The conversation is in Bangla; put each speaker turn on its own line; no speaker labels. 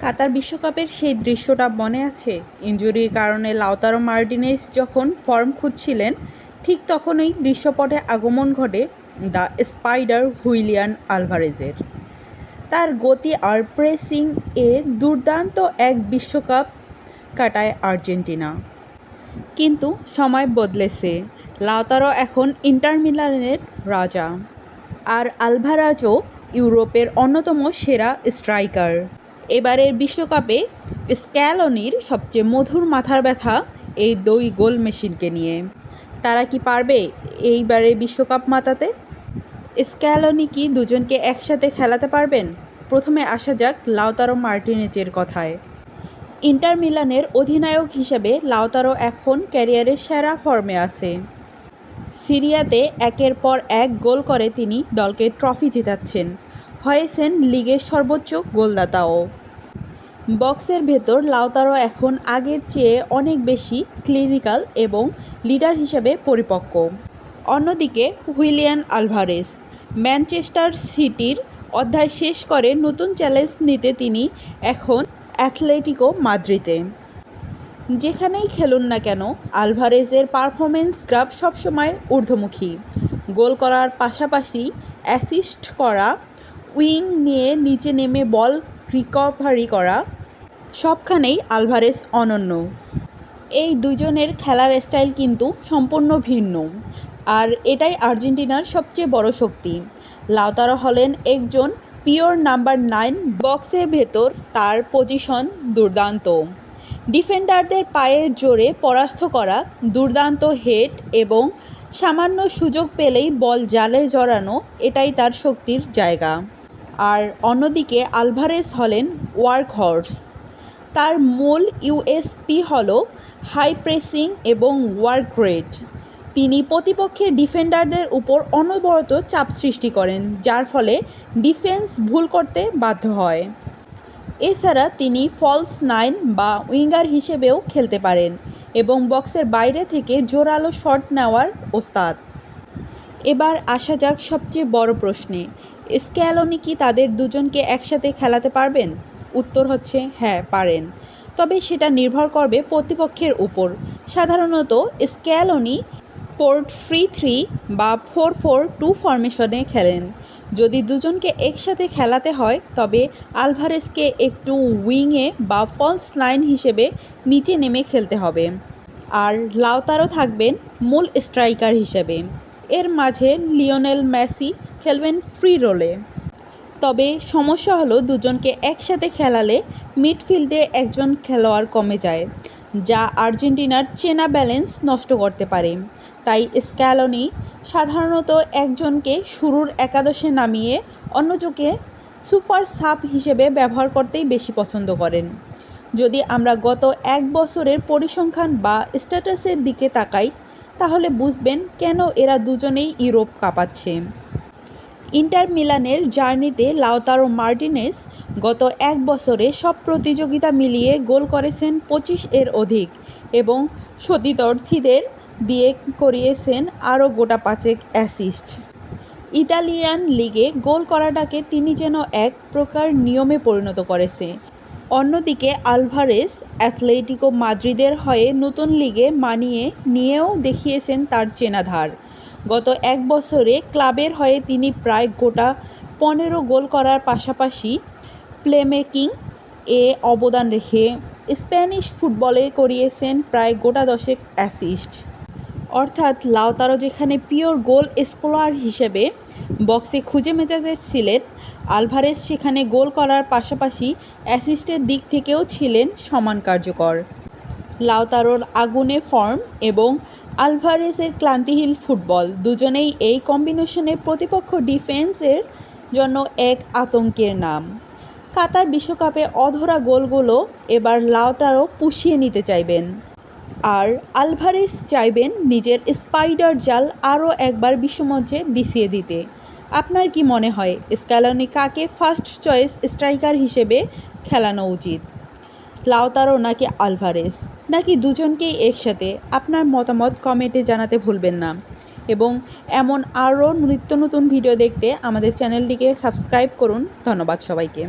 কাতার বিশ্বকাপের সেই দৃশ্যটা মনে আছে? ইনজুরির কারণে লাউতারো মার্টিনেজ যখন ফর্ম খুঁজছিলেন, ঠিক তখনই দৃশ্যপটে আগমন ঘটে দ্য স্পাইডার হুইলিয়ান আলভারেজের। তার গতি আর প্রেসিং এ দুর্দান্ত এক বিশ্বকাপ কাটায় আর্জেন্টিনা। কিন্তু সময় বদলেছে, লাউতারো এখন ইন্টার মিলানের রাজা, আর আলভারাজও ইউরোপের অন্যতম সেরা স্ট্রাইকার। এবারের বিশ্বকাপে স্ক্যালোনির সবচেয়ে মধুর মাথার ব্যথা এই দুই গোল মেশিনকে নিয়ে। তারা কি পারবে এইবারে বিশ্বকাপ মাতাতে? স্ক্যালোনি কি দুজনকে একসাথে খেলাতে পারবেন? প্রথমে আসা যাক লাউতারো মার্টিনেজের কথায়। ইন্টার মিলানের অধিনায়ক হিসেবে লাউতারো এখন ক্যারিয়ারের সেরা ফর্মে আছে। সিরিয়াতে একের পর এক গোল করে তিনি দলকে ট্রফি জেতাচ্ছেন, হয়েছেন লিগের সর্বোচ্চ গোলদাতাও। বক্সের ভেতর লাউতারো এখন আগের চেয়ে অনেক বেশি ক্লিনিক্যাল এবং লিডার হিসেবে পরিপক্ক। অন্যদিকে হুইলিয়ান আলভারেজ ম্যানচেস্টার সিটির অধ্যায় শেষ করে নতুন চ্যালেঞ্জ নিতে তিনি এখন অ্যাথলেটিকো মাদ্রিদে। যেখানেই খেলুন না কেন, আলভারেজের পারফরমেন্স গ্রাফ সবসময় ঊর্ধ্বমুখী। গোল করার পাশাপাশি অ্যাসিস্ট করা, উইং নিয়ে নিচে নেমে বল রিকভারি করা, সবখানেই আলভারেজ অনন্য। এই দুজনের খেলার স্টাইল কিন্তু সম্পূর্ণ ভিন্ন, আর এটাই আর্জেন্টিনার সবচেয়ে বড় শক্তি। লাউতারো হলেন একজন পিওর নাম্বার 9। বক্সের ভেতর তার পজিশন দুর্দান্ত, ডিফেন্ডারদের পায়ের জোরে পরাস্ত করা, দুর্দান্ত হেড এবং সামান্য সুযোগ পেলেই বল জালে জড়ানো, এটাই তার শক্তির জায়গা। আর অন্যদিকে আলভারেজ হলেন ওয়ার্কহর্স। তার মূল ইউএসপি হল হাই প্রেসিং এবং ওয়ার্ক রেট। তিনি প্রতিপক্ষের ডিফেন্ডারদের উপর অনবরত চাপ সৃষ্টি করেন, যার ফলে ডিফেন্স ভুল করতে বাধ্য হয়। এছাড়া তিনি ফলস 9 বা উইঙ্গার হিসেবেও খেলতে পারেন এবং বক্সের বাইরে থেকে জোরালো শট নেওয়ার ওস্তাদ। এবার আসা যাক সবচেয়ে বড় প্রশ্নে, স্ক্যালোনি কি তাদের দুজনকে একসাথে খেলাতে পারবেন? উত্তর হচ্ছে হ্যাঁ, পারেন, তবে সেটা নির্ভর করবে প্রতিপক্ষের উপর। সাধারণত স্ক্যালোনি 4-3-3 বা 4-4-2 ফরমেশনে খেলেন। যদি দুজনকে একসাথে খেলাতে হয় তবে আলভারেজকে একটু উইংয়ে বা ফলস 9 হিসেবে নিচে নেমে খেলতে হবে, আর লাউতারো থাকবেন মূল স্ট্রাইকার হিসেবে। এর মাঝে লিওনেল মেসি খেলবেন ফ্রি রোলে। তবে সমস্যা হলো দুজনকে একসাথে খেলালে মিডফিল্ডে একজন খেলোয়াড় কমে যায়, যা আর্জেন্টিনার চেনা ব্যালেন্স নষ্ট করতে পারে। তাই স্ক্যালোনি সাধারণত একজনকে শুরুর একাদশে নামিয়ে অন্যজনকে সুপার সাব হিসেবে ব্যবহার করতেই বেশি পছন্দ করেন। যদি আমরা গত এক বছরের পরিসংখ্যান বা স্ট্যাটাসের দিকে তাকাই, তাহলে বুঝবেন কেন এরা দুজনেই ইউরোপ কাঁপাচ্ছে। ইন্টার মিলানের জার্নিতে লাউতারো মার্টিনেজ গত এক বছরে সব প্রতিযোগিতা মিলিয়ে গোল করেছেন 25-এর অধিক এবং সতীর্থদের দিয়ে করিয়েছেন আরও গোটা 5 অ্যাসিস্ট। ইতালিয়ান লিগে গোল করাটাকে তিনি যেন এক প্রকার নিয়মে পরিণত করেছে। অন্যদিকে আলভারেজ অ্যাথলেটিকো মাদ্রিদের হয়ে নতুন লিগে মানিয়ে নিয়েও দেখিয়েছেন তার চেনা ধার। গত এক বছরে ক্লাবের হয়ে তিনি প্রায় গোটা 15 গোল করার পাশাপাশি প্লেমেকিং এ অবদান রেখে স্প্যানিশ ফুটবলে করিয়েছেন প্রায় গোটা 10 অ্যাসিস্ট। অর্থাৎ লাউতারো যেখানে পিওর গোল স্কোরার হিসেবে বক্সে খুঁজে মেজাজে ছিলেন, আলভারেজ সেখানে গোল করার পাশাপাশি অ্যাসিস্টের দিক থেকেও ছিলেন সমান কার্যকর। লাউতারোর আগুনে ফর্ম এবং আলভারেজের ক্লান্তিহীন ফুটবল, দুজনেই এই কম্বিনেশনে প্রতিপক্ষ ডিফেন্সের জন্য এক আতঙ্কের নাম। কাতার বিশ্বকাপে অধরা গোলগুলো এবার লাউতারো পুষিয়ে নিতে চাইবেন, আর আলভারেজ চাইবেন নিজের স্পাইডার জাল আরও একবার বিশ্বমঞ্চে বিছিয়ে দিতে। আপনার কি মনে হয় স্ক্যালোনি কাকে ফার্স্ট চয়েস স্ট্রাইকার হিসেবে খেলানো উচিত? লাউতারো নাকি আলভারেজ, নাকি দুজনকেই একসাথে? আপনার মতামত কমেন্টে জানাতে ভুলবেন না, এবং এমন আরও নিত্য নতুন ভিডিও দেখতে আমাদের চ্যানেলটিকে সাবস্ক্রাইব করুন। ধন্যবাদ সবাইকে।